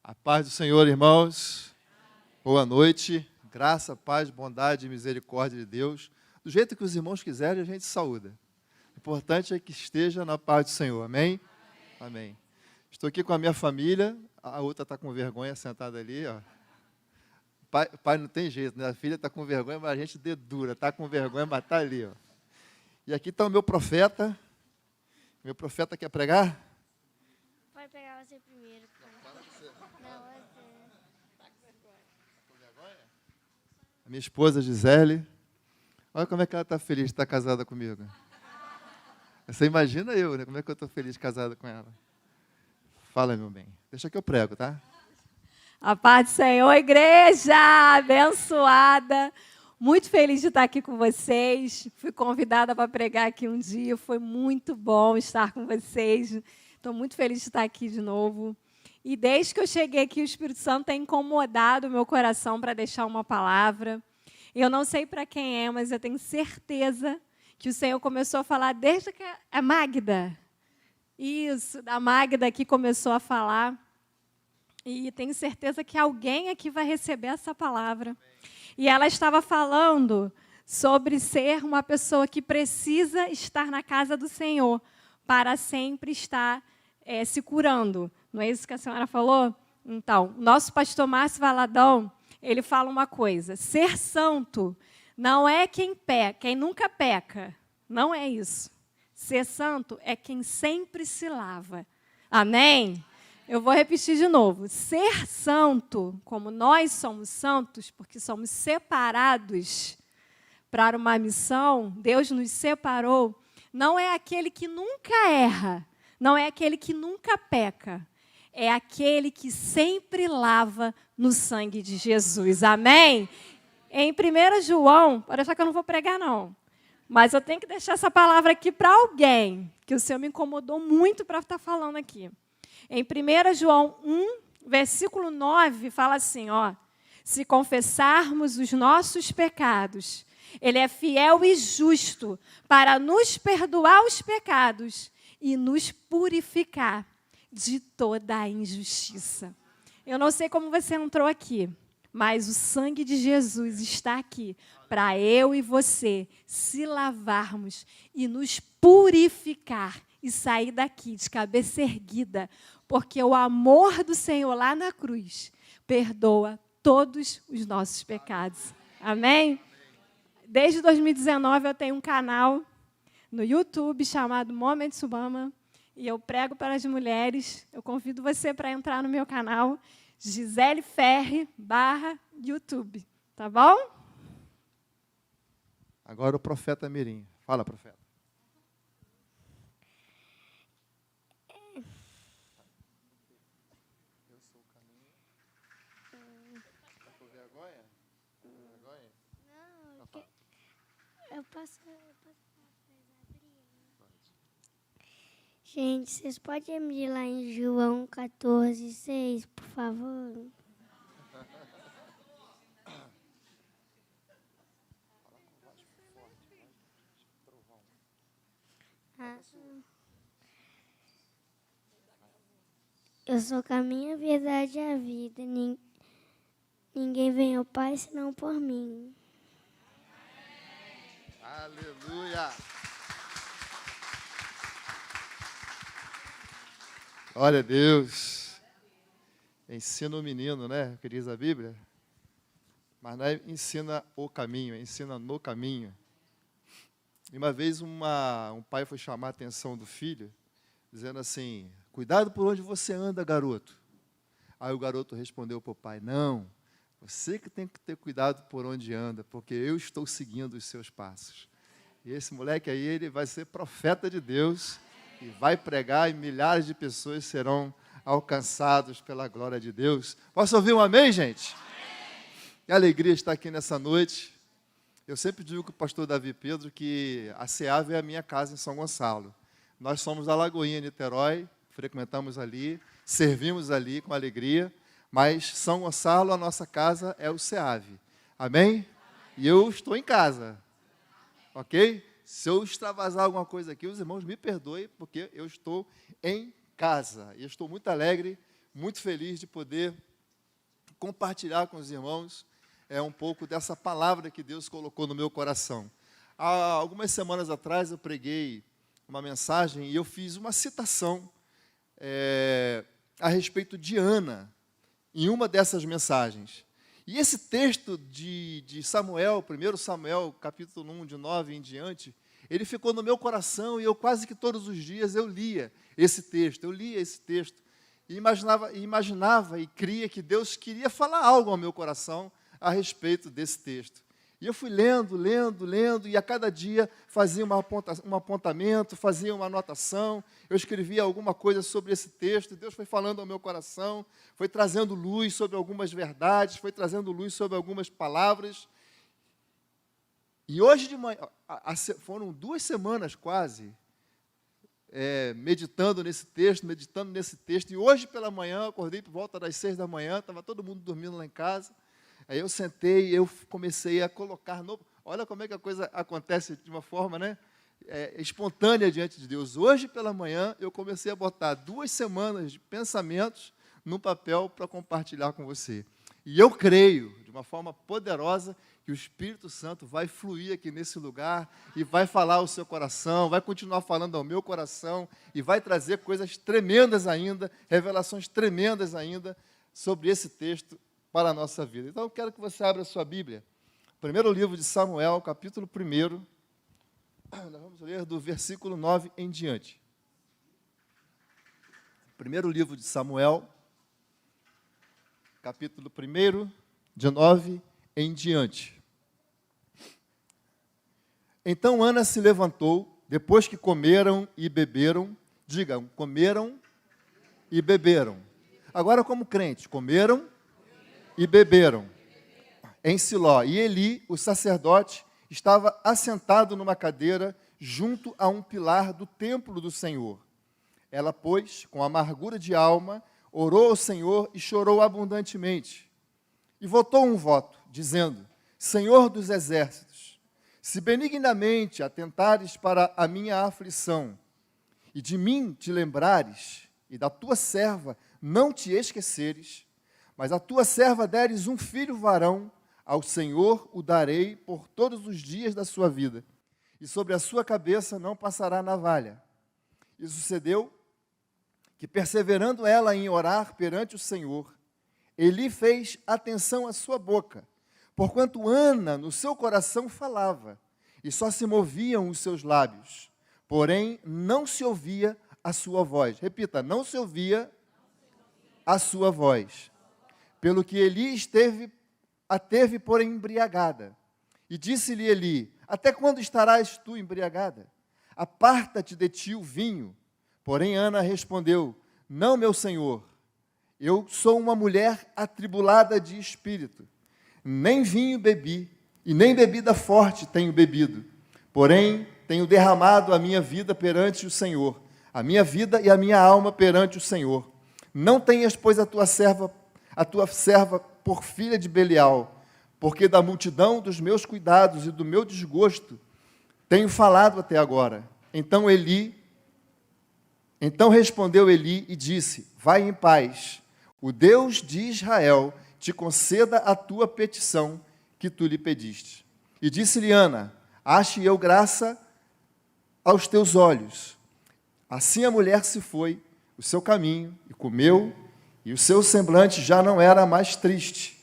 A paz do Senhor, irmãos. Boa noite. Graça, paz, bondade e misericórdia de Deus. Do jeito que os irmãos quiserem, a gente saúda. O importante é que esteja na paz do Senhor. Amém? Amém. Estou aqui com a minha família. A outra está com vergonha, sentada ali. Ó. Pai não tem jeito, né? A filha está com vergonha, mas a gente dedura. Está com vergonha, mas está ali. Ó. E aqui está o meu profeta. Meu profeta quer pregar? Pode pegar você primeiro. Não, você. A minha esposa, Gisele. Olha como é que ela está feliz de estar casada comigo. Você imagina eu, né? Como é que eu estou feliz casada com ela. Fala, meu bem. Deixa que eu prego, tá? A paz do Senhor, igreja abençoada. Muito feliz de estar aqui com vocês. Fui convidada para pregar aqui um dia. Foi muito bom estar com vocês. Estou muito feliz de estar aqui de novo. E desde que eu cheguei aqui, o Espírito Santo tem incomodado o meu coração para deixar uma palavra. Eu não sei para quem é, mas eu tenho certeza que o Senhor começou a falar desde que a Magda. Isso, a Magda aqui começou a falar. E tenho certeza que alguém aqui vai receber essa palavra. E ela estava falando sobre ser uma pessoa que precisa estar na casa do Senhor para sempre estar se curando. Não é isso que a senhora falou? Então, nosso pastor Márcio Valadão, ele fala uma coisa: ser santo não é quem peca, quem nunca peca. Não é isso. Ser santo é quem sempre se lava. Amém? Eu vou repetir de novo. Ser santo, como nós somos santos, porque somos separados para uma missão, Deus nos separou, não é aquele que nunca erra, não é aquele que nunca peca, é aquele que sempre lava no sangue de Jesus. Amém? Em 1 João, pode achar que eu não vou pregar, não, mas eu tenho que deixar essa palavra aqui para alguém, que o Senhor me incomodou muito para estar falando aqui. Em 1 João 1, versículo 9, fala assim, ó: se confessarmos os nossos pecados, Ele é fiel e justo para nos perdoar os pecados e nos purificar de toda a injustiça. Eu não sei como você entrou aqui, mas o sangue de Jesus está aqui para eu e você se lavarmos e nos purificar e sair daqui de cabeça erguida, porque o amor do Senhor lá na cruz perdoa todos os nossos pecados. Amém? Desde 2019 eu tenho um canal no YouTube chamado Moments Subama e eu prego para as mulheres. Eu convido você para entrar no meu canal, Gisele Ferri /YouTube. Tá bom? Agora o profeta Mirim. Fala, profeta. Eu posso Gente, vocês podem abrir lá em João 14:6, por favor? Eu sou o caminho, a verdade e a vida. Ninguém vem ao Pai senão por mim. Aleluia! Glória a Deus. Ensina o menino, né? Que diz a Bíblia. Mas não é ensina o caminho, é ensina no caminho. E uma vez um pai foi chamar a atenção do filho, dizendo assim: cuidado por onde você anda, garoto. Aí o garoto respondeu para o pai: não, você que tem que ter cuidado por onde anda, porque eu estou seguindo os seus passos. E esse moleque aí, ele vai ser profeta de Deus e vai pregar e milhares de pessoas serão alcançados pela glória de Deus. Posso ouvir um amém, gente? Amém. Que alegria estar aqui nessa noite. Eu sempre digo com o pastor Davi Pedro que a SEAV é a minha casa em São Gonçalo. Nós somos da Lagoinha, Niterói, frequentamos ali, servimos ali com alegria, mas São Gonçalo, a nossa casa, é o SEAV. Amém? E eu estou em casa. Ok? Se eu extravasar alguma coisa aqui, os irmãos me perdoem, porque eu estou em casa. E eu estou muito alegre muito feliz de poder compartilhar com os irmãos um pouco dessa palavra que Deus colocou no meu coração. Há algumas semanas atrás eu preguei uma mensagem e eu fiz uma citação a respeito de Ana, em uma dessas mensagens. E esse texto de Samuel, 1 Samuel, capítulo 1, de 9 em diante, ele ficou no meu coração e eu quase que todos os dias eu lia esse texto, e imaginava e cria que Deus queria falar algo ao meu coração a respeito desse texto. E eu fui lendo, e a cada dia fazia um apontamento, fazia uma anotação, eu escrevia alguma coisa sobre esse texto, Deus foi falando ao meu coração, foi trazendo luz sobre algumas verdades, foi trazendo luz sobre algumas palavras. E hoje de manhã, foram 2 semanas quase, meditando nesse texto, e hoje pela manhã, eu acordei por volta das 6 da manhã, estava todo mundo dormindo lá em casa. Aí eu sentei e eu comecei a colocar... Olha como é que a coisa acontece de uma forma, espontânea diante de Deus. Hoje, pela manhã, eu comecei a botar 2 semanas de pensamentos no papel para compartilhar com você. E eu creio, de uma forma poderosa, que o Espírito Santo vai fluir aqui nesse lugar e vai falar ao seu coração, vai continuar falando ao meu coração e vai trazer coisas tremendas ainda, revelações tremendas ainda sobre esse texto para a nossa vida. Então, eu quero que você abra a sua Bíblia. Primeiro livro de Samuel, capítulo 1. Nós vamos ler do versículo 9 em diante. Primeiro livro de Samuel, capítulo 1, de 9 em diante. Então Ana se levantou, depois que comeram e beberam. Digam, comeram e beberam. Agora, como crentes, comeram e beberam em Siló. E Eli, o sacerdote, estava assentado numa cadeira junto a um pilar do templo do Senhor. Ela, pois, com amargura de alma, orou ao Senhor e chorou abundantemente. E votou um voto, dizendo: Senhor dos exércitos, se benignamente atentares para a minha aflição, e de mim te lembrares, e da tua serva não te esqueceres, mas a tua serva deres um filho varão, ao Senhor o darei por todos os dias da sua vida, e sobre a sua cabeça não passará navalha. E sucedeu que, perseverando ela em orar perante o Senhor, Eli fez atenção à sua boca, porquanto Ana no seu coração falava, e só se moviam os seus lábios, porém não se ouvia a sua voz. Repita, não se ouvia a sua voz. Pelo que Eli a teve, porém, embriagada. E disse-lhe Eli: até quando estarás tu embriagada? Aparta-te de ti o vinho. Porém Ana respondeu: não, meu senhor, eu sou uma mulher atribulada de espírito. Nem vinho bebi, e nem bebida forte tenho bebido. Porém, tenho derramado a minha vida perante o Senhor, a minha vida e a minha alma perante o Senhor. Não tenhas, pois, a tua serva por filha de Belial, porque da multidão dos meus cuidados e do meu desgosto tenho falado até agora. Então respondeu Eli e disse: vai em paz, o Deus de Israel te conceda a tua petição que tu lhe pediste. E disse-lhe Ana: ache eu graça aos teus olhos. Assim a mulher se foi o seu caminho e comeu, e o seu semblante já não era mais triste.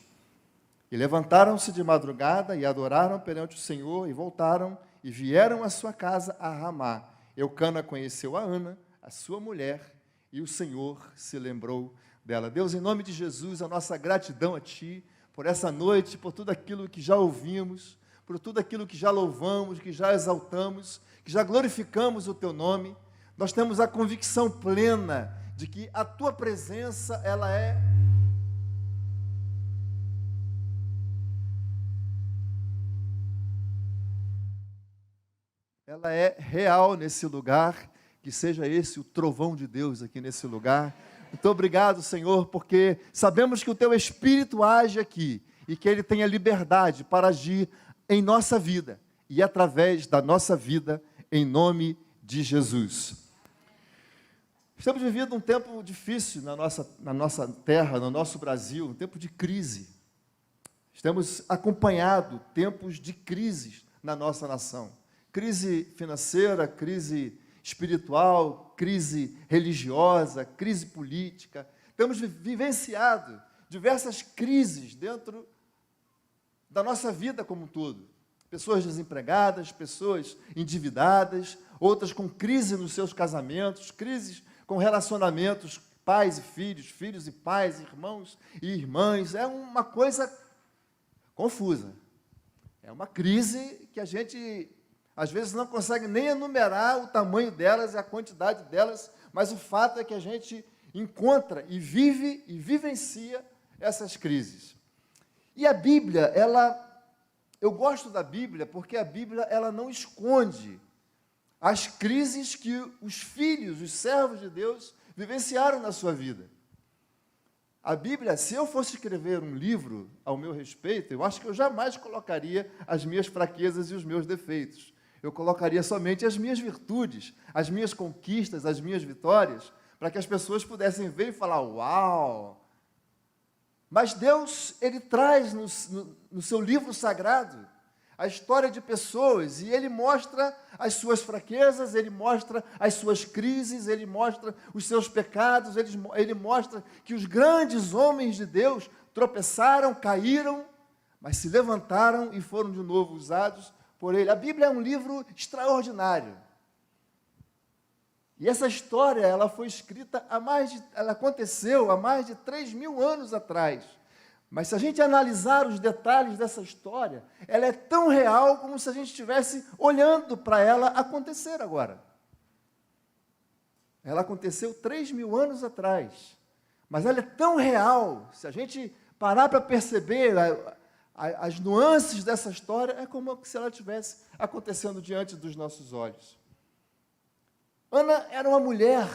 E levantaram-se de madrugada e adoraram perante o Senhor, e voltaram e vieram à sua casa a Ramá. Eucana conheceu a Ana, a sua mulher, e o Senhor se lembrou dela. Deus, em nome de Jesus, a nossa gratidão a Ti, por essa noite, por tudo aquilo que já ouvimos, por tudo aquilo que já louvamos, que já exaltamos, que já glorificamos o Teu nome. Nós temos a convicção plena de que a Tua presença, ela é real nesse lugar, que seja esse o trovão de Deus aqui nesse lugar. Muito obrigado, Senhor, porque sabemos que o Teu Espírito age aqui e que Ele tem a liberdade para agir em nossa vida e através da nossa vida, em nome de Jesus. Estamos vivendo um tempo difícil na nossa terra, no nosso Brasil, um tempo de crise. Temos acompanhado tempos de crises na nossa nação. Crise financeira, crise espiritual, crise religiosa, crise política. Temos vivenciado diversas crises dentro da nossa vida como um todo. Pessoas desempregadas, pessoas endividadas, outras com crise nos seus casamentos, crises com relacionamentos, pais e filhos, filhos e pais, irmãos e irmãs. É uma coisa confusa. É uma crise que a gente, às vezes, não consegue nem enumerar o tamanho delas e a quantidade delas, mas o fato é que a gente encontra e vive e vivencia essas crises. E a Bíblia, eu gosto da Bíblia porque a Bíblia ela não esconde as crises que os filhos, os servos de Deus, vivenciaram na sua vida. A Bíblia, se eu fosse escrever um livro ao meu respeito, eu acho que eu jamais colocaria as minhas fraquezas e os meus defeitos. Eu colocaria somente as minhas virtudes, as minhas conquistas, as minhas vitórias, para que as pessoas pudessem ver e falar, uau! Mas Deus, Ele traz no seu livro sagrado a história de pessoas, e Ele mostra as suas fraquezas, Ele mostra as suas crises, Ele mostra os seus pecados, Ele mostra que os grandes homens de Deus tropeçaram, caíram, mas se levantaram e foram de novo usados por Ele. A Bíblia é um livro extraordinário. E essa história, ela foi escrita ela aconteceu há mais de 3.000 anos atrás. Mas se a gente analisar os detalhes dessa história, ela é tão real como se a gente estivesse olhando para ela acontecer agora. Ela aconteceu 3.000 anos atrás. Mas ela é tão real, se a gente parar para perceber as nuances dessa história, é como se ela estivesse acontecendo diante dos nossos olhos. Ana era uma mulher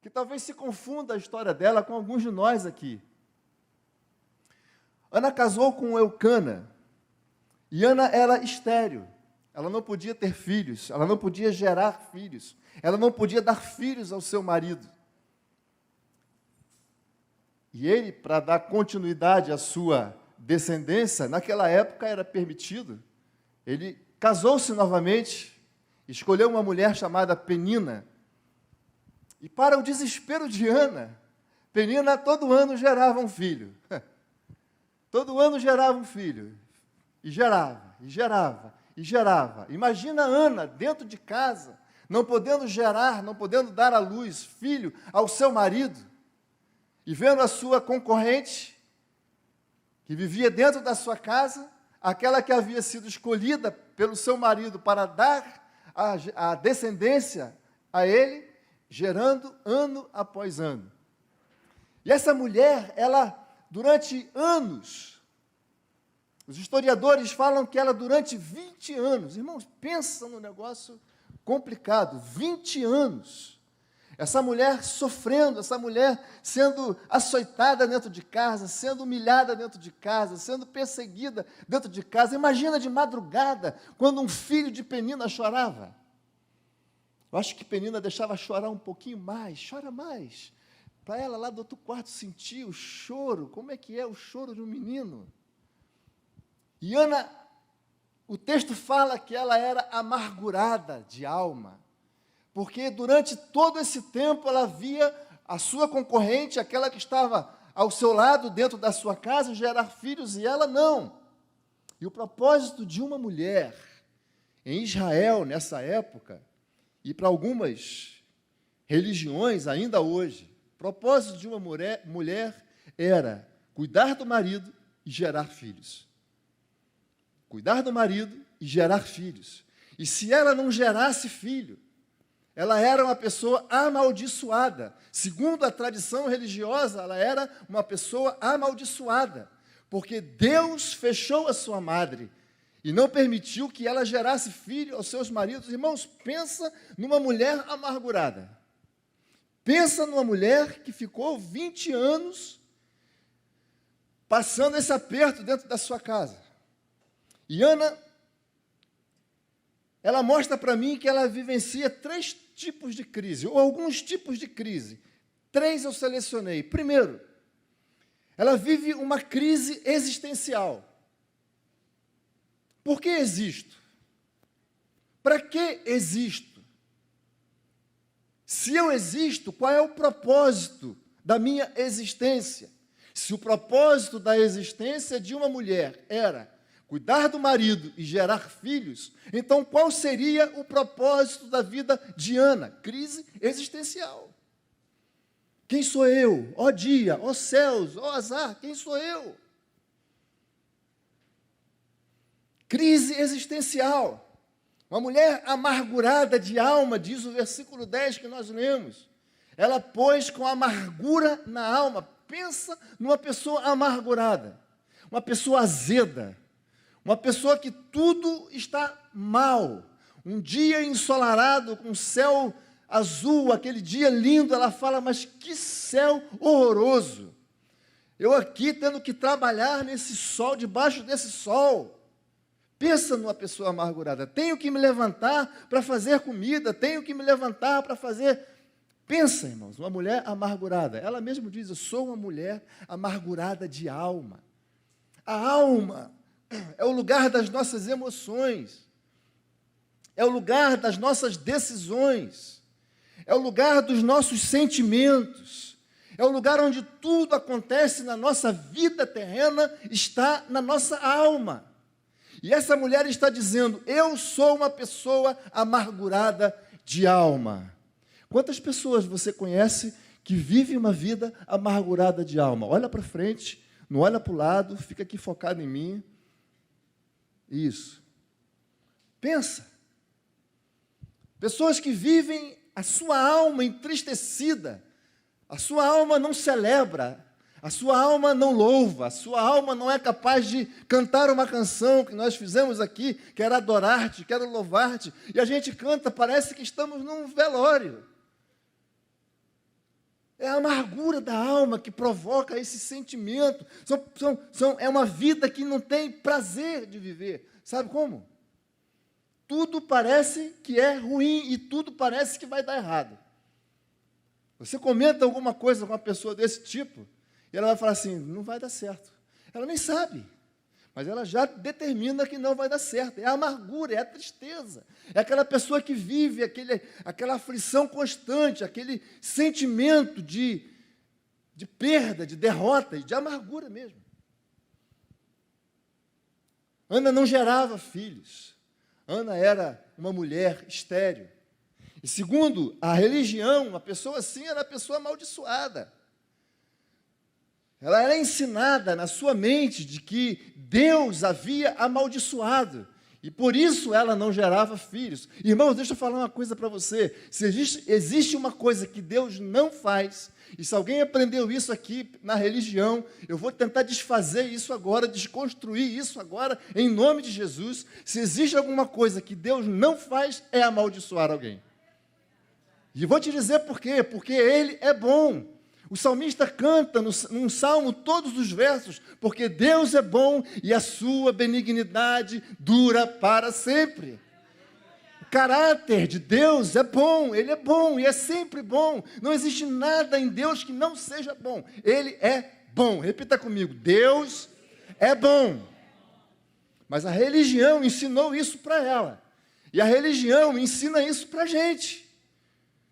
que talvez se confunda a história dela com alguns de nós aqui. Ana casou com Eucana, e Ana era estéril. Ela não podia ter filhos, ela não podia gerar filhos, ela não podia dar filhos ao seu marido. E ele, para dar continuidade à sua descendência, naquela época era permitido, ele casou-se novamente, escolheu uma mulher chamada Penina, e para o desespero de Ana, Penina todo ano gerava um filho. Todo ano gerava um filho, e gerava, e gerava, e gerava. Imagina Ana dentro de casa, não podendo gerar, não podendo dar à luz filho ao seu marido, e vendo a sua concorrente, que vivia dentro da sua casa, aquela que havia sido escolhida pelo seu marido para dar a descendência a ele, gerando ano após ano. E essa mulher, ela, durante anos, os historiadores falam que ela, durante 20 anos, irmãos, pensa no negócio complicado, 20 anos, essa mulher sofrendo, essa mulher sendo açoitada dentro de casa, sendo humilhada dentro de casa, sendo perseguida dentro de casa. Imagina de madrugada, quando um filho de Penina chorava. Eu acho que Penina deixava chorar um pouquinho mais, chora mais, para ela lá do outro quarto sentir o choro, como é que é o choro de um menino. E Ana, o texto fala que ela era amargurada de alma, porque durante todo esse tempo ela via a sua concorrente, aquela que estava ao seu lado, dentro da sua casa, gerar filhos, e ela não. E o propósito de uma mulher em Israel, nessa época, e para algumas religiões ainda hoje, o propósito de uma mulher era cuidar do marido e gerar filhos. Cuidar do marido e gerar filhos. E se ela não gerasse filho, ela era uma pessoa amaldiçoada. Segundo a tradição religiosa, ela era uma pessoa amaldiçoada, porque Deus fechou a sua madre e não permitiu que ela gerasse filho aos seus maridos. Irmãos, pensa numa mulher amargurada. Pensa numa mulher que ficou 20 anos passando esse aperto dentro da sua casa. E Ana ela mostra para mim que ela vivencia 3 tipos de crise, ou alguns tipos de crise. 3 eu selecionei. Primeiro, ela vive uma crise existencial. Por que existo? Para que existo? Se eu existo, qual é o propósito da minha existência? Se o propósito da existência de uma mulher era cuidar do marido e gerar filhos, então qual seria o propósito da vida de Ana? Crise existencial. Quem sou eu? Ó dia, ó céus, ó azar, quem sou eu? Crise existencial. Uma mulher amargurada de alma, diz o versículo 10 que nós lemos. Ela pôs com amargura na alma. Pensa numa pessoa amargurada, uma pessoa azeda, uma pessoa que tudo está mal. Um dia ensolarado, com céu azul, aquele dia lindo, ela fala, mas que céu horroroso. Eu aqui tendo que trabalhar nesse sol, debaixo desse sol. Pensa numa pessoa amargurada. Tenho que me levantar para fazer comida, tenho que me levantar para fazer... Pensa, irmãos, uma mulher amargurada. Ela mesma diz, eu sou uma mulher amargurada de alma. A alma é o lugar das nossas emoções, é o lugar das nossas decisões, é o lugar dos nossos sentimentos, é o lugar onde tudo acontece na nossa vida terrena, está na nossa alma. E essa mulher está dizendo, eu sou uma pessoa amargurada de alma. Quantas pessoas você conhece que vivem uma vida amargurada de alma? Olha para frente, não olha para o lado, fica aqui focado em mim. Isso. Pensa. Pessoas que vivem a sua alma entristecida, a sua alma não celebra, a sua alma não louva, a sua alma não é capaz de cantar uma canção que nós fizemos aqui, quero adorar-te, quero louvar-te, e a gente canta, parece que estamos num velório. É a amargura da alma que provoca esse sentimento. É uma vida que não tem prazer de viver. Sabe como? Tudo parece que é ruim e tudo parece que vai dar errado. Você comenta alguma coisa com uma pessoa desse tipo, e ela vai falar assim, não vai dar certo. Ela nem sabe, mas ela já determina que não vai dar certo. É a amargura, é a tristeza. É aquela pessoa que vive aquela aflição constante, aquele sentimento de perda, de derrota e de amargura mesmo. Ana não gerava filhos. Ana era uma mulher estéril. E segundo a religião, uma pessoa assim era uma pessoa amaldiçoada. Ela era ensinada na sua mente de que Deus havia amaldiçoado. E por isso ela não gerava filhos. Irmãos, deixa eu falar uma coisa para você. Se existe uma coisa que Deus não faz, e se alguém aprendeu isso aqui na religião, eu vou tentar desfazer isso agora, desconstruir isso agora, em nome de Jesus. Se existe alguma coisa que Deus não faz, é amaldiçoar alguém. E vou te dizer por quê. Porque Ele é bom. O salmista canta num salmo todos os versos, porque Deus é bom e a sua benignidade dura para sempre. O caráter de Deus é bom, Ele é bom e é sempre bom. Não existe nada em Deus que não seja bom. Ele é bom. Repita comigo, Deus é bom. Mas a religião ensinou isso para ela. E a religião ensina isso para a gente.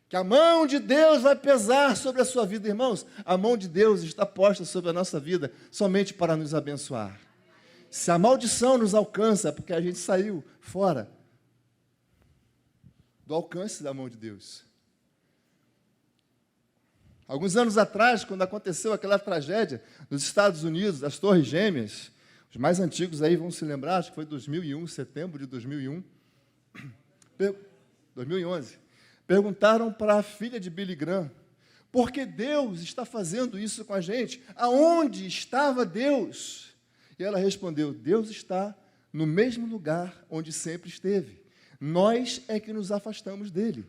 Que a mão de Deus vai pesar sobre a sua vida, irmãos. A mão de Deus está posta sobre a nossa vida somente para nos abençoar. Se a maldição nos alcança, é porque a gente saiu fora do alcance da mão de Deus. Alguns anos atrás, quando aconteceu aquela tragédia nos Estados Unidos, das Torres Gêmeas, os mais antigos aí vão se lembrar, acho que foi 2001, setembro de 2001, 2011. Perguntaram para a filha de Billy Graham, por que Deus está fazendo isso com a gente? Aonde estava Deus? E ela respondeu, Deus está no mesmo lugar onde sempre esteve. Nós é que nos afastamos dele.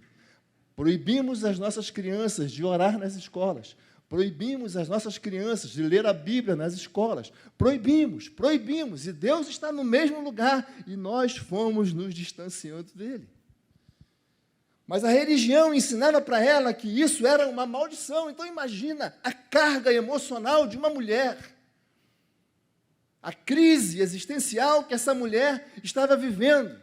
Proibimos as nossas crianças de orar nas escolas. Proibimos as nossas crianças de ler a Bíblia nas escolas. Proibimos. E Deus está no mesmo lugar e nós fomos nos distanciando dele. Mas a religião ensinava para ela que isso era uma maldição. Então imagina a carga emocional de uma mulher. A crise existencial que essa mulher estava vivendo.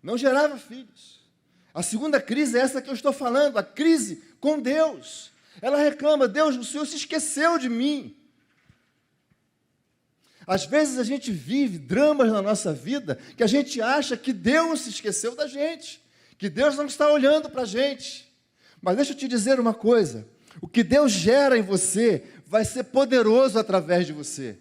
Não gerava filhos. A segunda crise é essa que eu estou falando, a crise com Deus. Ela reclama: Deus, o Senhor se esqueceu de mim. Às vezes a gente vive dramas na nossa vida que a gente acha que Deus se esqueceu da gente, que Deus não está olhando para a gente. Mas deixa eu te dizer uma coisa, o que Deus gera em você vai ser poderoso através de você.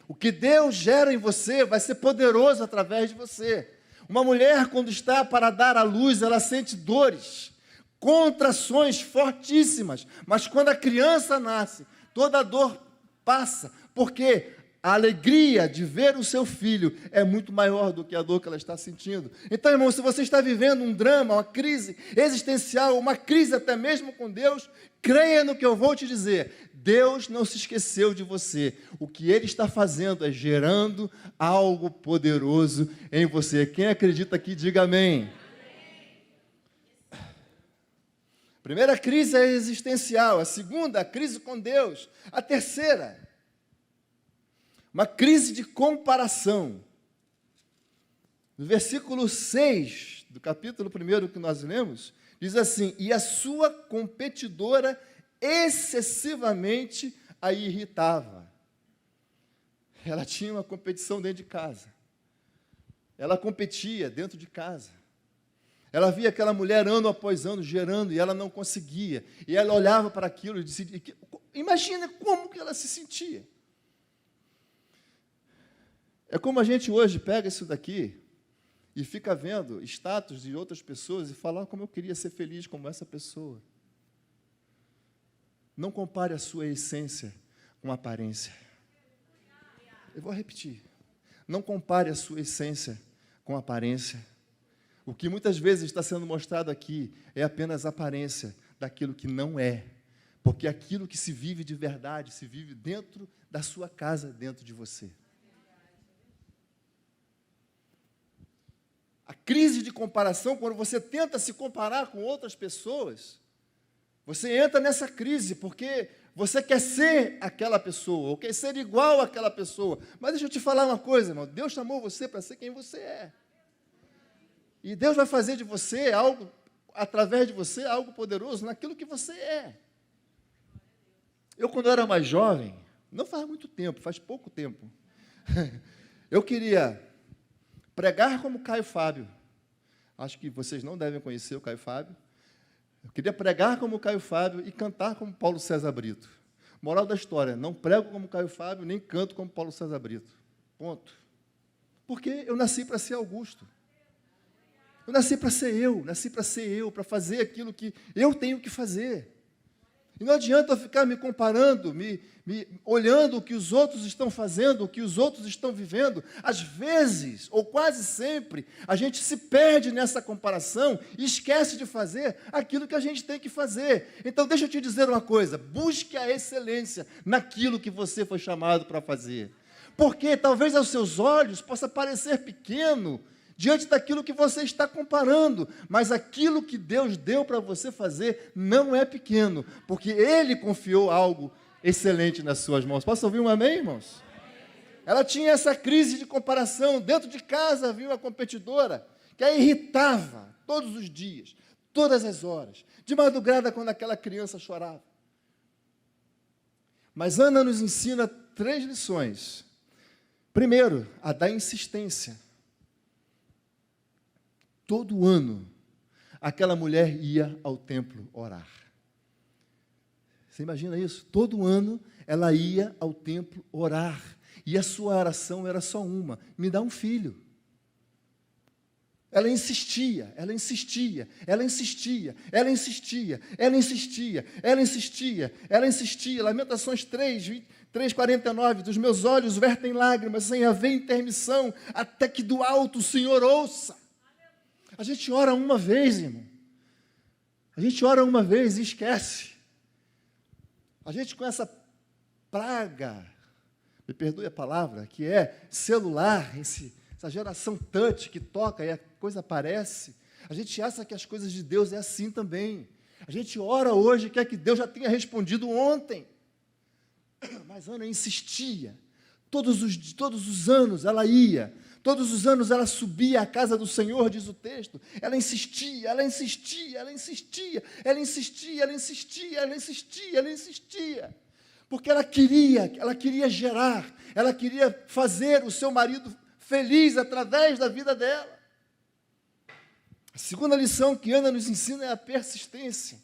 O que Deus gera em você vai ser poderoso através de você. Uma mulher, quando está para dar à luz, ela sente dores, contrações fortíssimas, mas quando a criança nasce, toda a dor passa, porque a alegria de ver o seu filho é muito maior do que a dor que ela está sentindo. Então, irmão, se você está vivendo um drama, uma crise existencial, uma crise até mesmo com Deus, creia no que eu vou te dizer. Deus não se esqueceu de você. O que Ele está fazendo é gerando algo poderoso em você. Quem acredita aqui, diga amém. A primeira crise é existencial. A segunda, a crise com Deus. A terceira, uma crise de comparação. No versículo 6 do capítulo 1 que nós lemos, diz assim: e a sua competidora excessivamente a irritava. Ela tinha uma competição dentro de casa. Ela competia dentro de casa. Ela via aquela mulher ano após ano gerando e ela não conseguia. E ela olhava para aquilo e disse: imagina como que ela se sentia. É como a gente hoje pega isso daqui e fica vendo status de outras pessoas e fala: como eu queria ser feliz como essa pessoa. Não compare a sua essência com a aparência. Eu vou repetir. Não compare a sua essência com a aparência. O que muitas vezes está sendo mostrado aqui é apenas a aparência daquilo que não é. Porque aquilo que se vive de verdade, se vive dentro da sua casa, dentro de você. A crise de comparação, quando você tenta se comparar com outras pessoas, você entra nessa crise, porque você quer ser aquela pessoa, ou quer ser igual àquela pessoa. Mas deixa eu te falar uma coisa, irmão. Deus chamou você para ser quem você é. E Deus vai fazer de você algo, através de você, algo poderoso naquilo que você é. Eu, quando era mais jovem, não faz muito tempo, faz pouco tempo, eu queria pregar como Caio Fábio. Acho que vocês não devem conhecer o Caio Fábio. Eu queria pregar como Caio Fábio e cantar como Paulo César Brito. Moral da história: não prego como Caio Fábio, nem canto como Paulo César Brito. Ponto. Porque eu nasci para ser Augusto. Eu nasci para ser eu, para fazer aquilo que eu tenho que fazer. E não adianta eu ficar me comparando, me olhando o que os outros estão fazendo, o que os outros estão vivendo. Às vezes, ou quase sempre, a gente se perde nessa comparação e esquece de fazer aquilo que a gente tem que fazer. Então, deixa eu te dizer uma coisa: busque a excelência naquilo que você foi chamado para fazer. Porque talvez aos seus olhos possa parecer pequeno, diante daquilo que você está comparando, mas aquilo que Deus deu para você fazer não é pequeno, porque Ele confiou algo excelente nas suas mãos. Posso ouvir um amém, irmãos? Ela tinha essa crise de comparação. Dentro de casa havia uma competidora que a irritava todos os dias, todas as horas, de madrugada quando aquela criança chorava. Mas Ana nos ensina 3 lições. Primeiro, a da insistência. Todo ano, aquela mulher ia ao templo orar. Você imagina isso? Todo ano, ela ia ao templo orar. E a sua oração era só uma: me dá um filho. Ela insistia, ela insistia, ela insistia, ela insistia, ela insistia, ela insistia, ela insistia. Lamentações 3:49, dos meus olhos vertem lágrimas sem haver intermissão, até que do alto o Senhor ouça. A gente ora uma vez, irmão. A gente ora uma vez e esquece. A gente com essa praga, me perdoe a palavra, que é celular, essa geração touch que toca e a coisa aparece, a gente acha que as coisas de Deus é assim também. A gente ora hoje e quer que Deus já tenha respondido ontem. Mas Ana insistia. Todos os anos ela ia. Todos os anos ela subia à casa do Senhor, diz o texto. Ela insistia, ela insistia, ela insistia, ela insistia, ela insistia, ela insistia, ela insistia. Porque ela queria gerar, ela queria fazer o seu marido feliz através da vida dela. A segunda lição que Ana nos ensina é a persistência.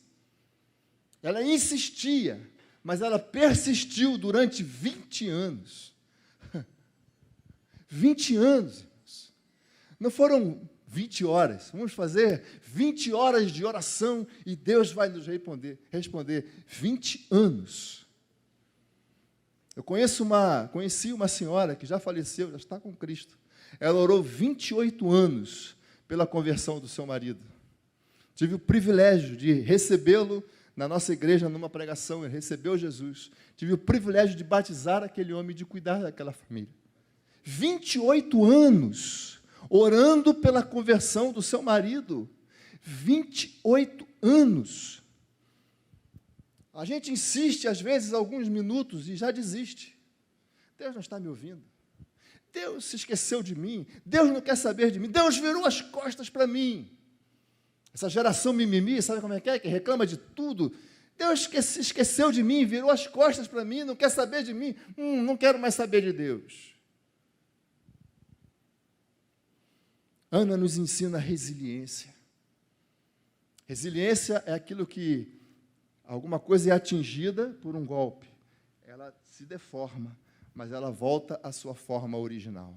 Ela insistia, mas ela persistiu durante 20 anos. 20 anos, irmãos. Não foram 20 horas. Vamos fazer 20 horas de oração e Deus vai nos responder 20 anos. Eu conheci uma senhora que já faleceu, já está com Cristo. Ela orou 28 anos pela conversão do seu marido. Tive o privilégio de recebê-lo na nossa igreja, numa pregação. Ele recebeu Jesus. Tive o privilégio de batizar aquele homem, de cuidar daquela família. 28 anos orando pela conversão do seu marido. 28 anos. A gente insiste, às vezes, alguns minutos e já desiste. Deus não está me ouvindo. Deus se esqueceu de mim. Deus não quer saber de mim. Deus virou as costas para mim. Essa geração mimimi, sabe como é? Que reclama de tudo. Deus se esqueceu de mim, virou as costas para mim, não quer saber de mim. Não quero mais saber de Deus. Ana nos ensina resiliência. Resiliência é aquilo que alguma coisa é atingida por um golpe. Ela se deforma, mas ela volta à sua forma original.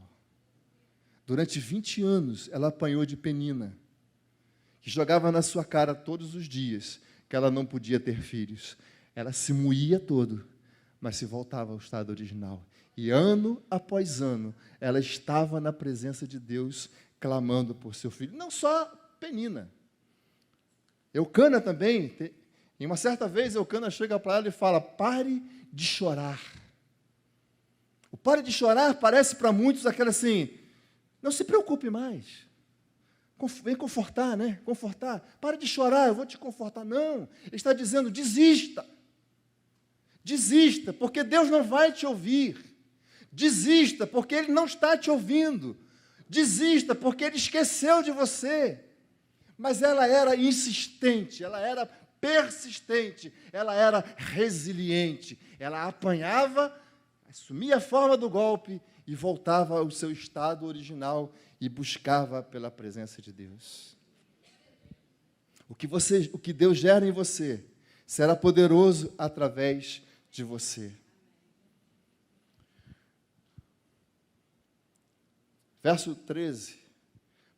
Durante 20 anos, ela apanhou de Penina, que jogava na sua cara todos os dias que ela não podia ter filhos. Ela se moía todo, mas se voltava ao estado original. E ano após ano, ela estava na presença de Deus, clamando por seu filho. Não só Penina. Eucana também. Em uma certa vez, Eucana chega para ela e fala: pare de chorar. O pare de chorar parece para muitos aquela assim: não se preocupe mais. Vem confortar, né? Confortar. Pare de chorar, eu vou te confortar. Não, ele está dizendo: desista. Desista, porque Deus não vai te ouvir. Desista, porque Ele não está te ouvindo. Desista, porque Ele esqueceu de você. Mas ela era insistente, ela era persistente, ela era resiliente. Ela apanhava, assumia a forma do golpe e voltava ao seu estado original e buscava pela presença de Deus. O que Deus gera em você será poderoso através de você. Verso 13.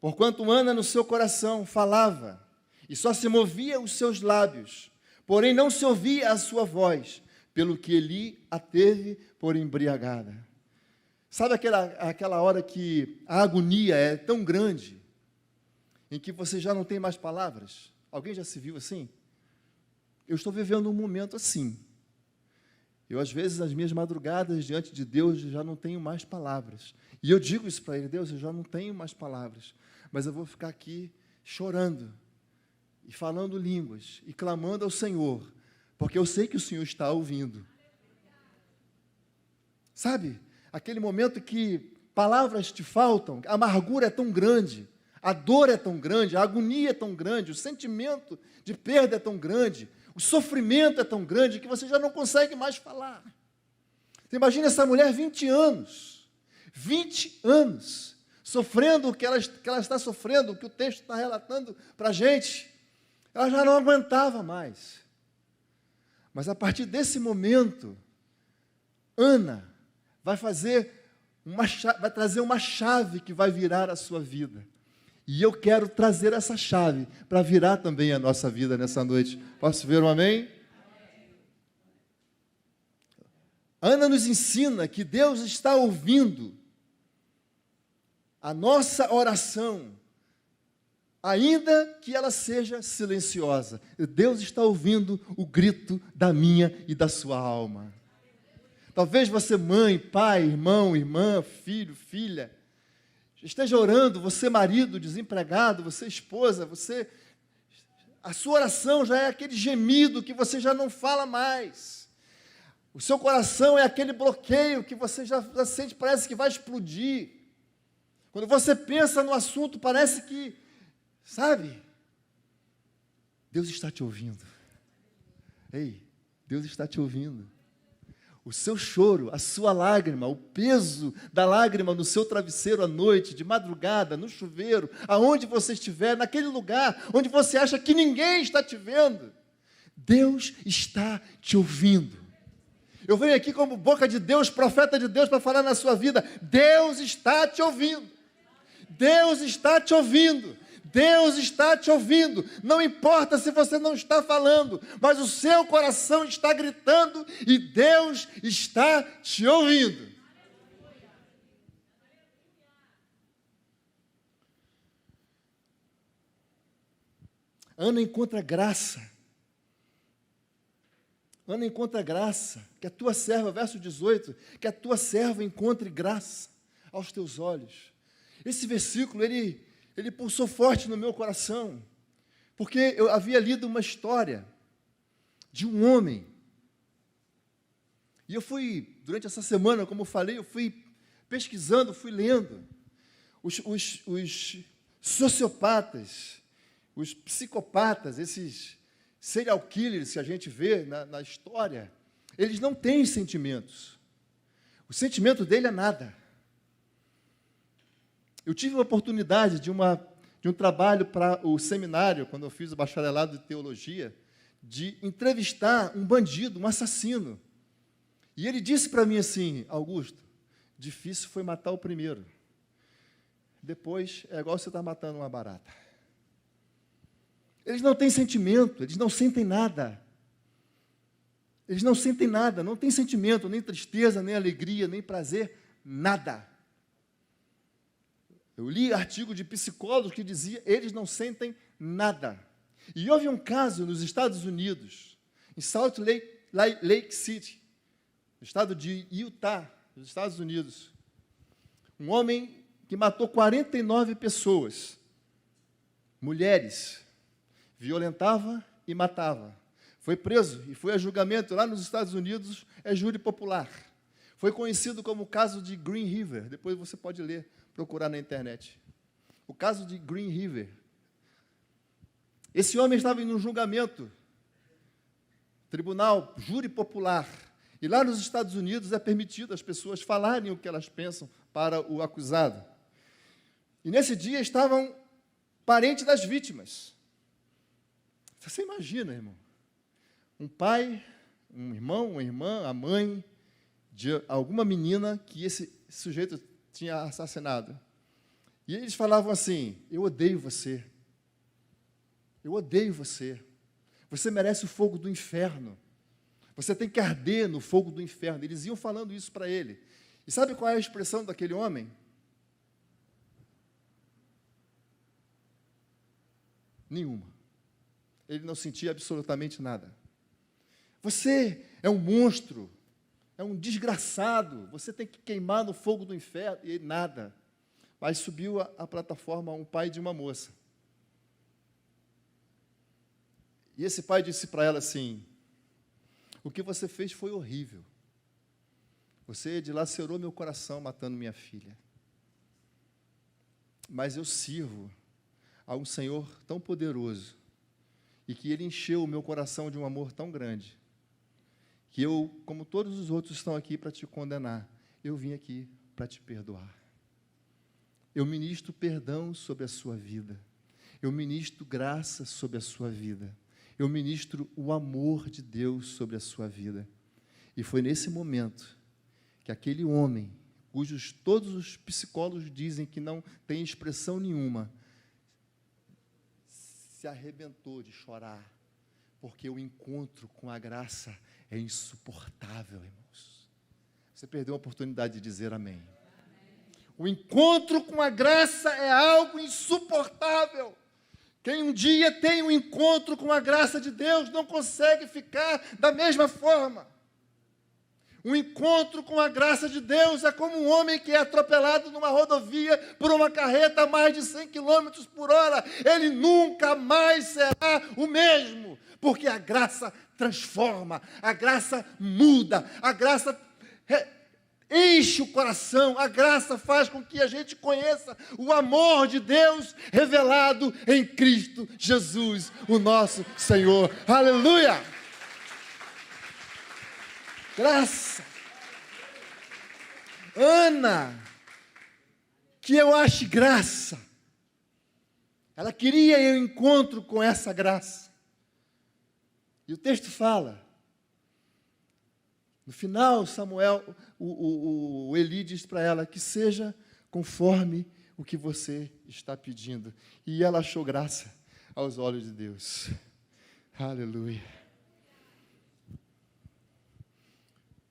Porquanto Ana no seu coração falava, e só se movia os seus lábios, porém não se ouvia a sua voz, pelo que Eli a teve por embriagada. Sabe aquela hora que a agonia é tão grande, em que você já não tem mais palavras? Alguém já se viu assim? Eu estou vivendo um momento assim. Eu, às vezes, nas minhas madrugadas, diante de Deus, já não tenho mais palavras. E eu digo isso para Ele: Deus, eu já não tenho mais palavras, mas eu vou ficar aqui chorando, e falando línguas, e clamando ao Senhor, porque eu sei que o Senhor está ouvindo. Sabe, aquele momento que palavras te faltam, a amargura é tão grande, a dor é tão grande, a agonia é tão grande, o sentimento de perda é tão grande, o sofrimento é tão grande que você já não consegue mais falar. Você imagina essa mulher 20 anos, sofrendo o que ela está sofrendo, o que o texto está relatando para a gente. Ela já não aguentava mais. Mas a partir desse momento, Ana vai trazer uma chave que vai virar a sua vida. E eu quero trazer essa chave para virar também a nossa vida nessa noite. Posso ver um amém? Ana nos ensina que Deus está ouvindo a nossa oração ainda que ela seja silenciosa, Deus está ouvindo o grito da minha e da sua alma. Talvez você, mãe, pai, irmão, irmã, filho, filha, esteja orando, você marido, desempregado, você esposa, a sua oração já é aquele gemido que você já não fala mais. O seu coração é aquele bloqueio que você já sente, parece que vai explodir. Quando você pensa no assunto, parece que, sabe, Deus está te ouvindo. Ei, Deus está te ouvindo. O seu choro, a sua lágrima, o peso da lágrima no seu travesseiro à noite, de madrugada, no chuveiro, aonde você estiver, naquele lugar onde você acha que ninguém está te vendo, Deus está te ouvindo. Eu venho aqui como boca de Deus, profeta de Deus, para falar na sua vida, Deus está te ouvindo. Deus está te ouvindo. Deus está te ouvindo, não importa se você não está falando, mas o seu coração está gritando e Deus está te ouvindo. Ana encontra graça. Ana encontra graça, que a tua serva, verso 18, que a tua serva encontre graça aos teus olhos. Esse versículo, ele pulsou forte no meu coração, porque eu havia lido uma história de um homem, e eu fui, durante essa semana, como eu falei, eu fui pesquisando, fui lendo, os sociopatas, os psicopatas, esses serial killers que a gente vê na história, eles não têm sentimentos, o sentimento dele é nada. Eu tive a oportunidade de um trabalho para o seminário, quando eu fiz o bacharelado de teologia, de entrevistar um bandido, um assassino. E ele disse para mim assim, Augusto, difícil foi matar o primeiro. Depois é igual você estar matando uma barata. Eles não têm sentimento, eles não sentem nada. Eles não sentem nada, não têm sentimento, nem tristeza, nem alegria, nem prazer, nada. Eu li artigo de psicólogos que dizia eles não sentem nada. E houve um caso nos Estados Unidos, em Salt Lake City, no estado de Utah, nos Estados Unidos. Um homem que matou 49 pessoas, mulheres, violentava e matava. Foi preso e foi a julgamento lá nos Estados Unidos, é júri popular. Foi conhecido como o caso de Green River, depois você pode ler, procurar na internet. O caso de Green River. Esse homem estava em um julgamento, tribunal, júri popular. E lá nos Estados Unidos é permitido as pessoas falarem o que elas pensam para o acusado. E nesse dia estavam parentes das vítimas. Você imagina, irmão? Um pai, um irmão, uma irmã, a mãe de alguma menina que esse sujeito tinha assassinado. E eles falavam assim, eu odeio você. Eu odeio você. Você merece o fogo do inferno. Você tem que arder no fogo do inferno. Eles iam falando isso para ele. E sabe qual é a expressão daquele homem? Nenhuma. Ele não sentia absolutamente nada. Você é um monstro, é um desgraçado, você tem que queimar no fogo do inferno, e nada. Mas subiu a plataforma um pai de uma moça. E esse pai disse para ela assim, o que você fez foi horrível. Você dilacerou meu coração matando minha filha. Mas eu sirvo a um Senhor tão poderoso e que Ele encheu o meu coração de um amor tão grande que eu, como todos os outros estão aqui para te condenar, eu vim aqui para te perdoar. Eu ministro perdão sobre a sua vida. Eu ministro graça sobre a sua vida. Eu ministro o amor de Deus sobre a sua vida. E foi nesse momento que aquele homem, cujos todos os psicólogos dizem que não tem expressão nenhuma, se arrebentou de chorar, porque o encontro com a graça é insuportável, irmãos. Você perdeu a oportunidade de dizer amém. O encontro com a graça é algo insuportável. Quem um dia tem um encontro com a graça de Deus não consegue ficar da mesma forma. Um encontro com a graça de Deus é como um homem que é atropelado numa rodovia por uma carreta a mais de 100 km por hora. Ele nunca mais será o mesmo, porque a graça transforma, a graça muda, a graça enche o coração, a graça faz com que a gente conheça o amor de Deus revelado em Cristo Jesus, o nosso Senhor. Aleluia! Graça. Ana, que eu ache graça. Ela queria ir ao encontro com essa graça. E o texto fala, no final, Samuel, o Eli diz para ela que seja conforme o que você está pedindo. E ela achou graça aos olhos de Deus. Aleluia.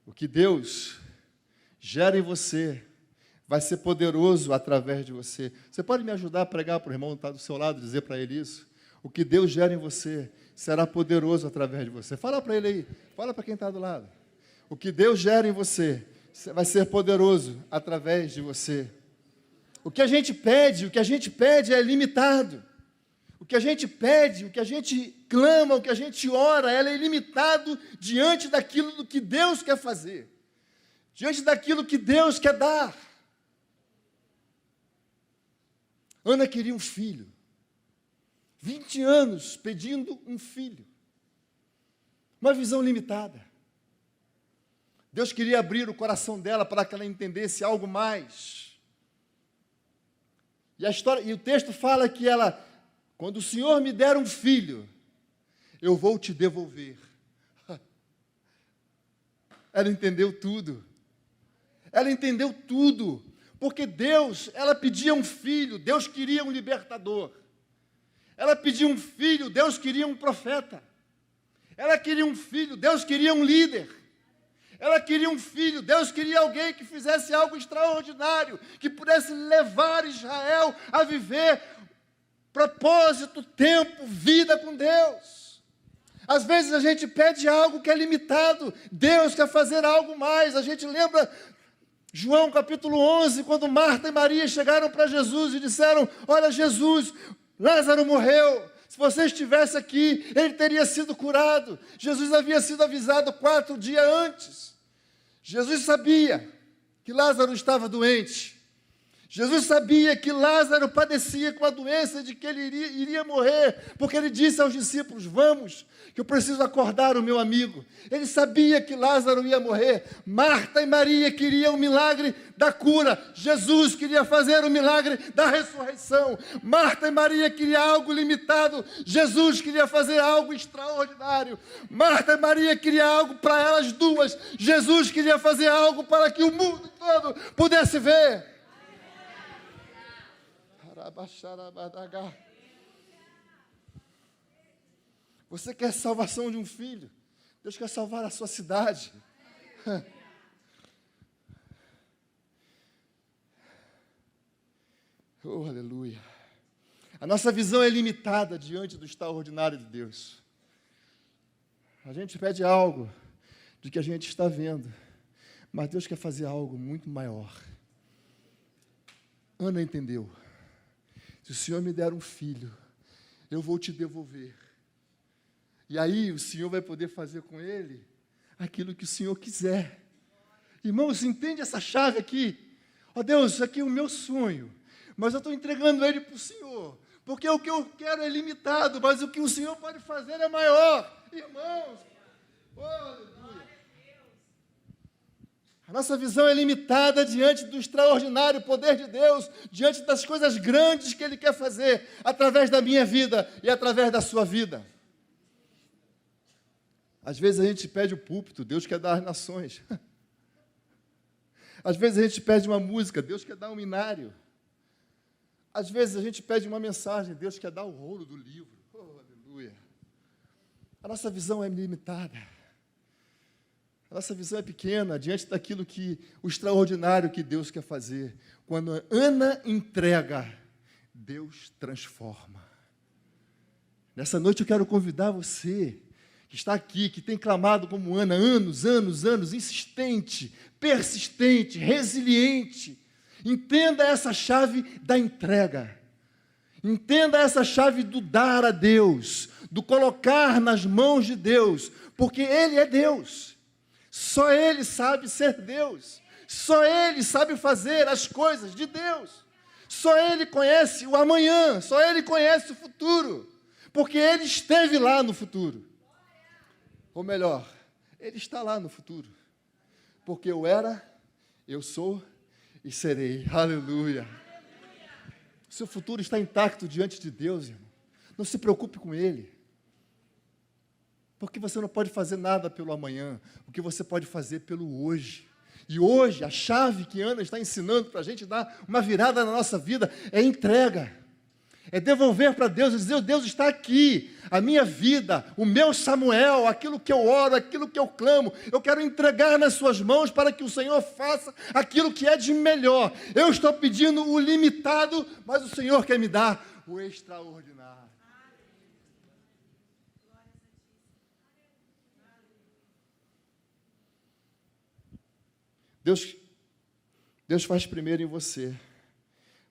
O que Deus gera em você vai ser poderoso através de você. Você pode me ajudar a pregar para o irmão que está do seu lado, dizer para ele isso? O que Deus gera em você será poderoso através de você. Fala para ele aí, fala para quem está do lado. O que Deus gera em você vai ser poderoso através de você. O que a gente pede é limitado. O que a gente pede, o que a gente clama, o que a gente ora, ela é ilimitado diante daquilo que Deus quer fazer. Diante daquilo que Deus quer dar. Ana queria um filho. 20 anos pedindo um filho. Uma visão limitada. Deus queria abrir o coração dela para que ela entendesse algo mais. E o texto fala que ela, quando o Senhor me der um filho, eu vou te devolver. Ela entendeu tudo. Ela entendeu tudo. Porque Deus, ela pedia um filho, Deus queria um libertador. Ela pedia um filho, Deus queria um profeta. Ela queria um filho, Deus queria um líder. Ela queria um filho, Deus queria alguém que fizesse algo extraordinário, que pudesse levar Israel a viver propósito, tempo, vida com Deus. Às vezes a gente pede algo que é limitado, Deus quer fazer algo mais. A gente lembra João capítulo 11, quando Marta e Maria chegaram para Jesus e disseram: olha, Jesus, Lázaro morreu. Se você estivesse aqui, ele teria sido curado. Jesus havia sido avisado 4 dias antes. Jesus sabia que Lázaro estava doente. Jesus sabia que Lázaro padecia com a doença de que ele iria morrer, porque ele disse aos discípulos: vamos, que eu preciso acordar o meu amigo. Ele sabia que Lázaro ia morrer. Marta e Maria queriam o milagre da cura. Jesus queria fazer o milagre da ressurreição. Marta e Maria queriam algo limitado. Jesus queria fazer algo extraordinário. Marta e Maria queriam algo para elas duas. Jesus queria fazer algo para que o mundo todo pudesse ver. Você quer salvação de um filho? Deus quer salvar a sua cidade. Oh, aleluia. A nossa visão é limitada diante do extraordinário de Deus. A gente pede algo de que a gente está vendo, mas Deus quer fazer algo muito maior. Ana entendeu. Se o Senhor me der um filho, eu vou te devolver. E aí o Senhor vai poder fazer com ele aquilo que o Senhor quiser. Irmãos, entende essa chave aqui? Ó Deus, isso aqui é o meu sonho, mas eu estou entregando ele para o Senhor, porque o que eu quero é limitado, mas o que o Senhor pode fazer é maior. Irmãos, oh, aleluia. A nossa visão é limitada diante do extraordinário poder de Deus, diante das coisas grandes que Ele quer fazer, através da minha vida e através da sua vida. Às vezes a gente pede o púlpito, Deus quer dar as nações. Às vezes a gente pede uma música, Deus quer dar um minário. Às vezes a gente pede uma mensagem, Deus quer dar o rolo do livro. Oh, aleluia. A nossa visão é limitada. A nossa visão é pequena diante daquilo que, o extraordinário que Deus quer fazer. Quando Ana entrega, Deus transforma. Nessa noite eu quero convidar você, que está aqui, que tem clamado como Ana, anos, insistente, persistente, resiliente. Entenda essa chave da entrega. Entenda essa chave do dar a Deus, do colocar nas mãos de Deus, porque Ele é Deus. Só Ele sabe ser Deus. Só Ele sabe fazer as coisas de Deus. Só Ele conhece o amanhã, só Ele conhece o futuro, porque Ele esteve lá no futuro. Ou melhor, Ele está lá no futuro, porque eu era, eu sou e serei. Aleluia. O seu futuro está intacto diante de Deus, irmão. Não se preocupe com Ele, porque você não pode fazer nada pelo amanhã, o que você pode fazer pelo hoje. E hoje, a chave que Ana está ensinando para a gente dar uma virada na nossa vida é entrega. É devolver para Deus e dizer: Deus está aqui, a minha vida, o meu Samuel, aquilo que eu oro, aquilo que eu clamo, eu quero entregar nas suas mãos para que o Senhor faça aquilo que é de melhor. Eu estou pedindo o limitado, mas o Senhor quer me dar o extraordinário. Deus faz primeiro em você,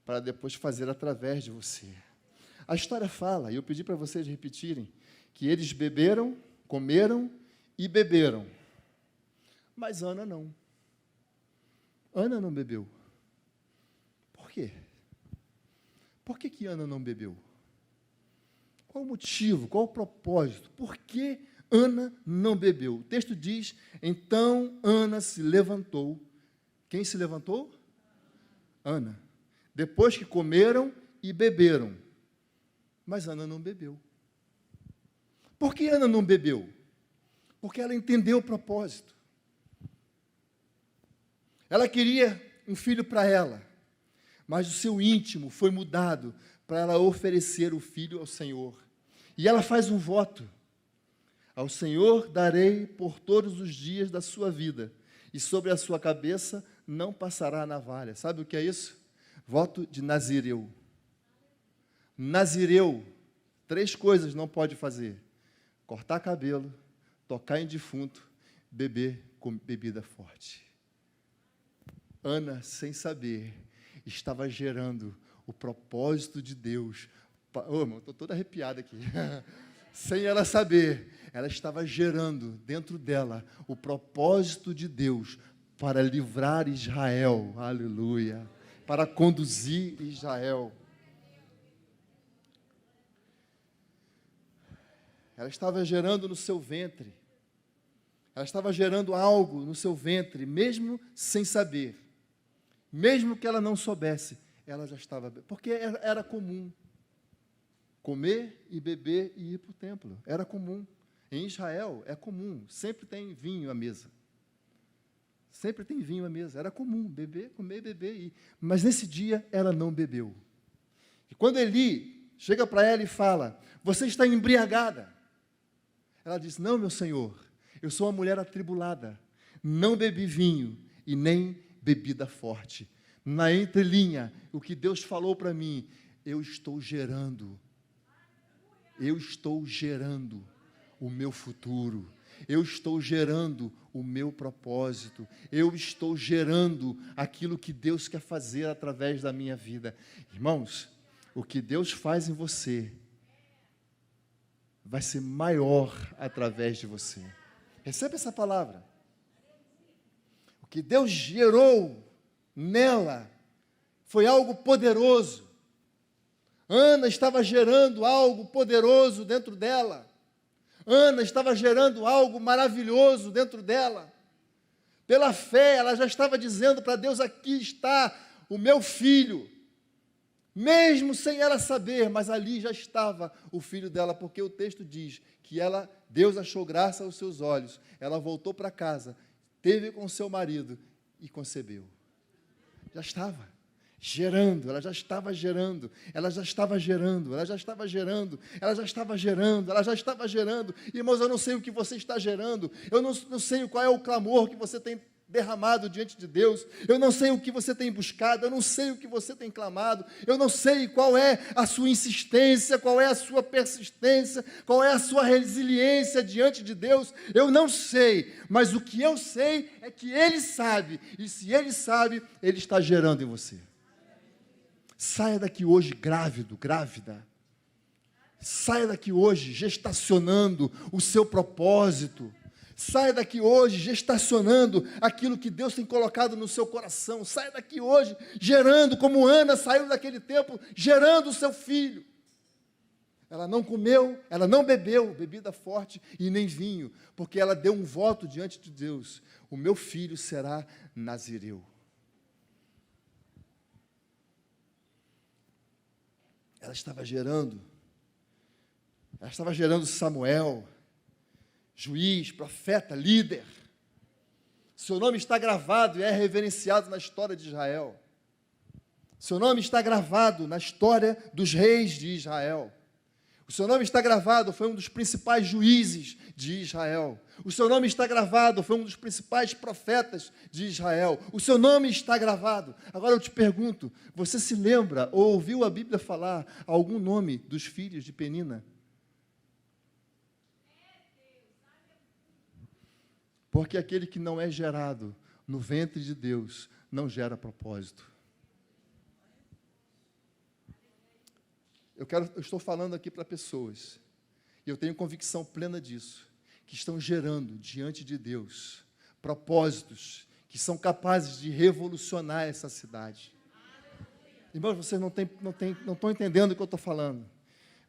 para depois fazer através de você. A história fala, e eu pedi para vocês repetirem, que eles beberam, comeram e beberam. Mas Ana não. Ana não bebeu. Por quê? Por que Ana não bebeu? Qual o motivo? Qual o propósito? Por que Ana não bebeu? O texto diz: então Ana se levantou. Quem se levantou? Ana. Depois que comeram e beberam. Mas Ana não bebeu. Por que Ana não bebeu? Porque ela entendeu o propósito. Ela queria um filho para ela, mas o seu íntimo foi mudado para ela oferecer o filho ao Senhor. E ela faz um voto: ao Senhor darei por todos os dias da sua vida, e sobre a sua cabeça não passará a navalha. Sabe o que é isso? Voto de Nazireu. Nazireu, 3 coisas não pode fazer: cortar cabelo, tocar em defunto, beber com bebida forte. Ana, sem saber, estava gerando o propósito de Deus. Irmão, estou toda arrepiada aqui. Sem ela saber, ela estava gerando dentro dela o propósito de Deus para livrar Israel. Aleluia. Para conduzir Israel. Ela estava gerando no seu ventre. Ela estava gerando algo no seu ventre, mesmo sem saber. Mesmo que ela não soubesse, ela já estava... Porque era comum. Comer e beber e ir para o templo. Era comum. Em Israel é comum. Sempre tem vinho à mesa. Sempre tem vinho à mesa. Era comum beber, comer, beber e ir. Mas nesse dia ela não bebeu. E quando Eli chega para ela e fala: você está embriagada. Ela diz: não, meu Senhor, eu sou uma mulher atribulada. Não bebi vinho e nem bebida forte. Na entrelinha, o que Deus falou para mim: eu estou gerando o meu futuro. Eu estou gerando o meu propósito. Eu estou gerando aquilo que Deus quer fazer através da minha vida. Irmãos, o que Deus faz em você vai ser maior através de você. Receba essa palavra. O que Deus gerou nela foi algo poderoso. Ana estava gerando algo poderoso dentro dela. Ana estava gerando algo maravilhoso dentro dela. Pela fé, ela já estava dizendo para Deus: aqui está o meu filho. Mesmo sem ela saber, mas ali já estava o filho dela, porque o texto diz que Deus achou graça aos seus olhos. Ela voltou para casa, teve com seu marido e concebeu. Já estava gerando, ela já estava gerando, ela já estava gerando, ela já estava gerando, ela já estava gerando, ela já estava gerando. Irmãos, eu não sei o que você está gerando, eu não sei qual é o clamor que você tem derramado diante de Deus, eu não sei o que você tem buscado, eu não sei o que você tem clamado, eu não sei qual é a sua insistência, qual é a sua persistência, qual é a sua resiliência diante de Deus, eu não sei, mas o que eu sei é que Ele sabe, e se Ele sabe, Ele está gerando em você. Saia daqui hoje grávido, grávida, saia daqui hoje gestacionando o seu propósito. Saia daqui hoje gestacionando aquilo que Deus tem colocado no seu coração. Saia daqui hoje gerando, como Ana saiu daquele tempo, gerando o seu filho. Ela não comeu, ela não bebeu bebida forte e nem vinho, porque ela deu um voto diante de Deus: o meu filho será nazireu. Ela estava gerando Samuel, juiz, profeta, líder. Seu nome está gravado e é reverenciado na história de Israel. Seu nome está gravado na história dos reis de Israel. O seu nome está gravado, foi um dos principais juízes de Israel. O seu nome está gravado, foi um dos principais profetas de Israel. O seu nome está gravado. Agora eu te pergunto, você se lembra ou ouviu a Bíblia falar algum nome dos filhos de Penina? Porque aquele que não é gerado no ventre de Deus não gera propósito. Eu estou falando aqui para pessoas, e eu tenho convicção plena disso, que estão gerando diante de Deus propósitos que são capazes de revolucionar essa cidade. Irmãos, vocês não estão entendendo o que eu estou falando.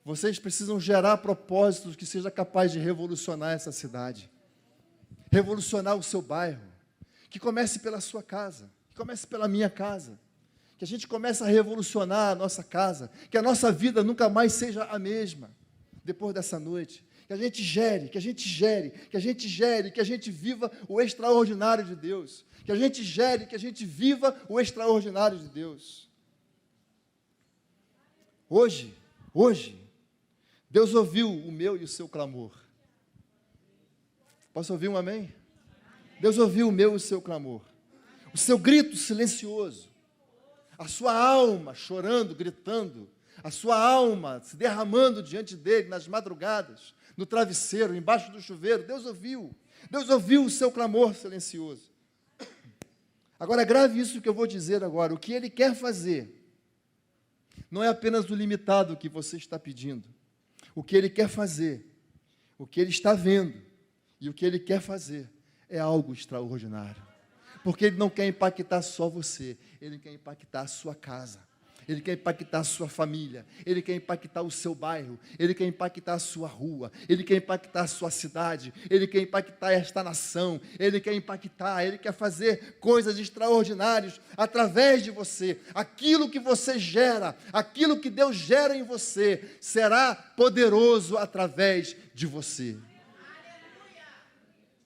Vocês precisam gerar propósitos que sejam capazes de revolucionar essa cidade. Revolucionar o seu bairro, que comece pela sua casa, que comece pela minha casa, que a gente comece a revolucionar a nossa casa, que a nossa vida nunca mais seja a mesma, depois dessa noite, que a gente gere, que a gente viva o extraordinário de Deus, que a gente gere, que a gente viva o extraordinário de Deus. Hoje, Deus ouviu o meu e o seu clamor. Posso ouvir um amém? Deus ouviu o meu e o seu clamor. O seu grito silencioso. A sua alma chorando, gritando. A sua alma se derramando diante dele nas madrugadas, no travesseiro, embaixo do chuveiro. Deus ouviu. Deus ouviu o seu clamor silencioso. Agora, grave isso que eu vou dizer agora. O que Ele quer fazer não é apenas o limitado que você está pedindo. O que Ele quer fazer, o que Ele está vendo, e o que Ele quer fazer é algo extraordinário. Porque Ele não quer impactar só você, Ele quer impactar a sua casa, Ele quer impactar a sua família, Ele quer impactar o seu bairro, Ele quer impactar a sua rua, Ele quer impactar a sua cidade, Ele quer impactar esta nação, Ele quer fazer coisas extraordinárias através de você. Aquilo que você gera, aquilo que Deus gera em você, será poderoso através de você.